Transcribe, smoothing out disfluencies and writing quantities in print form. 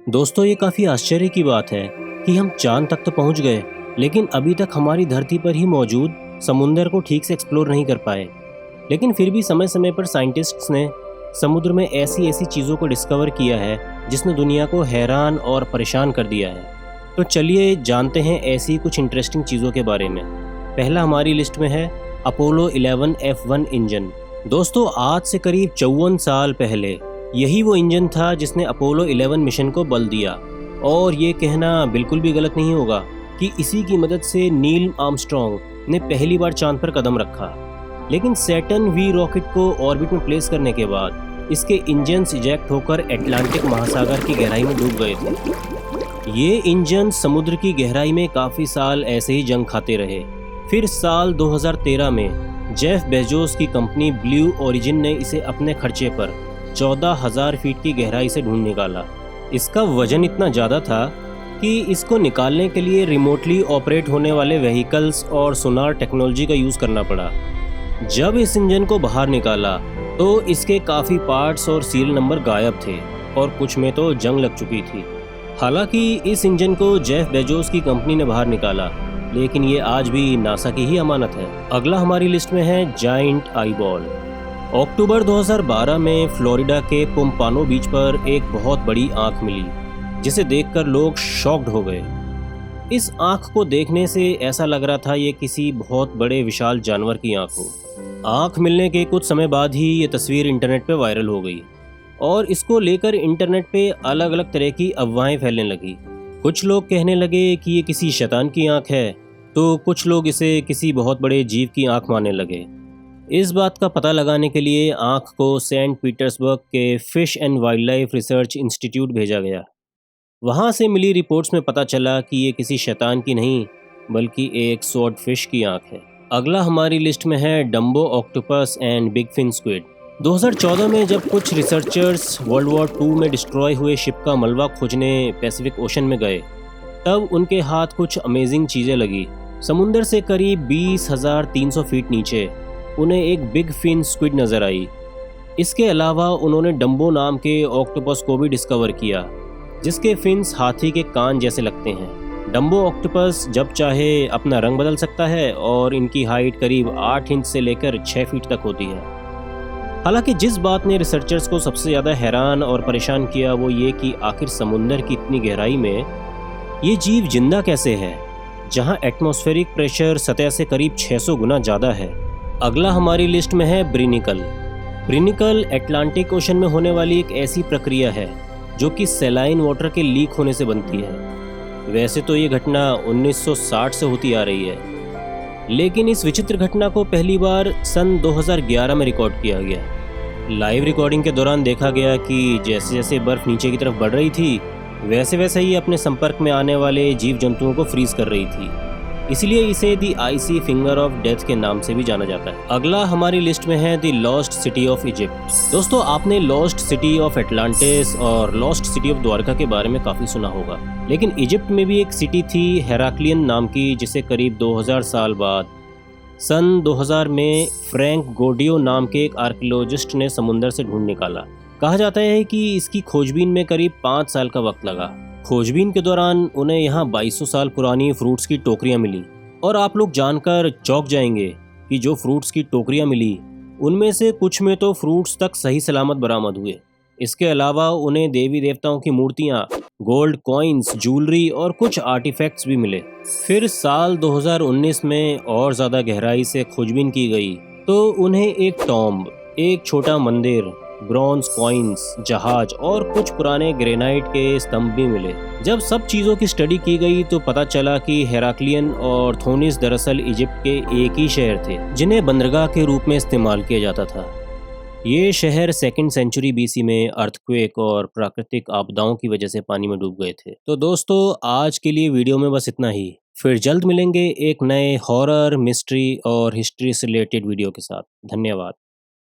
दोस्तों, ये काफ़ी आश्चर्य की बात है कि हम चांद तक तो पहुंच गए, लेकिन अभी तक हमारी धरती पर ही मौजूद समुंदर को ठीक से एक्सप्लोर नहीं कर पाए। लेकिन फिर भी समय समय पर साइंटिस्ट्स ने समुद्र में ऐसी ऐसी चीज़ों को डिस्कवर किया है जिसने दुनिया को हैरान और परेशान कर दिया है। तो चलिए जानते हैं ऐसी कुछ इंटरेस्टिंग चीज़ों के बारे में। पहला हमारी लिस्ट में है अपोलो 11 F1 इंजन। दोस्तों, आज से करीब 54 साल पहले यही वो इंजन था जिसने अपोलो 11 मिशन को बल दिया। और ये कहना बिल्कुल भी गलत नहीं होगा कि इसी की मदद से नील आर्मस्ट्रॉन्ग ने पहली बार चांद पर कदम रखा। लेकिन सैटर्न वी रॉकेट को ऑर्बिट में प्लेस करने के बाद इसके इंजन्स इजेक्ट होकर अटलांटिक महासागर की गहराई में डूब गए थे। ये इंजन समुद्र की गहराई में काफ़ी साल ऐसे ही जंग खाते रहे। फिर साल 2013 में जेफ बेजोस की कंपनी ब्लू ओरिजिन ने इसे अपने खर्चे पर 14,000 फीट की गहराई से ढूंढ निकाला। इसका वजन इतना ज़्यादा था कि इसको निकालने के लिए रिमोटली ऑपरेट होने वाले व्हीकल्स और सोनार टेक्नोलॉजी का यूज़ करना पड़ा। जब इस इंजन को बाहर निकाला तो इसके काफ़ी पार्ट्स और सीरियल नंबर गायब थे और कुछ में तो जंग लग चुकी थी। हालांकि इस इंजन को जेफ बेजोस की कंपनी ने बाहर निकाला, लेकिन ये आज भी नासा की ही अमानत है। अगला हमारी लिस्ट में है जायंट आईबॉल। अक्टूबर 2012 में फ्लोरिडा के पोम्पानो बीच पर एक बहुत बड़ी आंख मिली, जिसे देखकर लोग शॉक्ड हो गए। इस आंख को देखने से ऐसा लग रहा था ये किसी बहुत बड़े विशाल जानवर की आंख हो। आंख मिलने के कुछ समय बाद ही ये तस्वीर इंटरनेट पे वायरल हो गई और इसको लेकर इंटरनेट पे अलग अलग तरह की अफवाहें फैलने लगी। कुछ लोग कहने लगे कि ये किसी शैतान की आंख है, तो कुछ लोग इसे किसी बहुत बड़े जीव की आंख मानने लगे। इस बात का पता लगाने के लिए आंख को सेंट पीटर्सबर्ग के fish and wild life research institute भेजा गया। वहाँ से मिली रिपोर्ट्स में पता चला कि ये किसी शैतान की नहीं बल्कि एक स्वॉर्ड फिश की आंख है। अगला हमारी लिस्ट में है dumbo octopus and big fin squid. 2014 में जब कुछ रिसर्चर्स वर्ल्ड वॉर 2 में डिस्ट्रॉय हुए शिप का मलबा खोजने पैसिफिक ओशन में गए, तब उनके हाथ कुछ अमेजिंग चीज़ें लगी। समुंदर से करीब 20,300 फीट नीचे उन्हें एक बिग फिन स्क्विड नजर आई। इसके अलावा उन्होंने डम्बो नाम के ऑक्टोपस को भी डिस्कवर किया, जिसके फिन्स हाथी के कान जैसे लगते हैं। डम्बो ऑक्टोपस जब चाहे अपना रंग बदल सकता है और इनकी हाइट करीब 8 इंच से लेकर 6 फीट तक होती है। हालांकि जिस बात ने रिसर्चर्स को सबसे ज़्यादा हैरान और परेशान किया वो ये कि आखिर समुंदर की इतनी गहराई में ये जीव जिंदा कैसे है, जहां एटमॉस्फेरिक प्रेशर सतह से करीब 600 गुना ज़्यादा है। अगला हमारी लिस्ट में है ब्रिनिकल। ब्रिनिकल अटलांटिक ओशन में होने वाली एक ऐसी प्रक्रिया है जो कि सैलाइन वाटर के लीक होने से बनती है। वैसे तो ये घटना 1960 से होती आ रही है, लेकिन इस विचित्र घटना को पहली बार सन 2011 में रिकॉर्ड किया गया। लाइव रिकॉर्डिंग के दौरान देखा गया कि जैसे जैसे बर्फ़ नीचे की तरफ बढ़ रही थी, वैसे वैसे ही अपने संपर्क में आने वाले जीव जंतुओं को फ्रीज कर रही थी। इसलिए इसे दी आइसी फिंगर ऑफ डेथ के नाम से भी जाना जाता है। अगला हमारी लिस्ट में है दी लॉस्ट सिटी ऑफ इजिप्ट। दोस्तों, आपने लॉस्ट सिटी ऑफ एटलांटिस और लॉस्ट सिटी ऑफ द्वारका के बारे में काफ़ी सुना होगा, लेकिन इजिप्ट में भी एक सिटी थी हेराक्लियन नाम की, जिसे करीब 2000 साल बाद सन 2000 में फ्रैंक गोडियो नाम के एक आर्कियोलॉजिस्ट ने समुंदर से ढूंढ निकाला। कहा जाता है कि इसकी खोजबीन में करीब 5 साल का वक्त लगा। खोजबीन के दौरान उन्हें यहाँ 2200 साल पुरानी फ्रूट्स की टोकरियाँ मिली, और आप लोग जानकर चौंक जाएंगे कि जो फ्रूट्स की टोकरियाँ मिली उनमें से कुछ में तो फ्रूट्स तक सही सलामत बरामद हुए। इसके अलावा उन्हें देवी देवताओं की मूर्तियाँ, गोल्ड कॉइन्स, ज्वेलरी और कुछ आर्टिफैक्ट्स भी मिले। फिर साल 2019 में और ज़्यादा गहराई से खोजबीन की गई तो उन्हें एक टॉम्ब, एक छोटा मंदिर, ब्रॉन्ज कॉइन्स, जहाज और कुछ पुराने ग्रेनाइट के स्तंभ भी मिले। जब सब चीज़ों की स्टडी की गई तो पता चला कि हेराक्लियन और थोनिस दरअसल इजिप्ट के एक ही शहर थे, जिन्हें बंदरगाह के रूप में इस्तेमाल किया जाता था। ये शहर 2nd सेंचुरी बीसी में अर्थक्वेक और प्राकृतिक आपदाओं की वजह से पानी में डूब गए थे। तो दोस्तों, आज के लिए वीडियो में बस इतना ही। फिर जल्द मिलेंगे एक नए हॉरर, मिस्ट्री और हिस्ट्री से रिलेटेड वीडियो के साथ। धन्यवाद।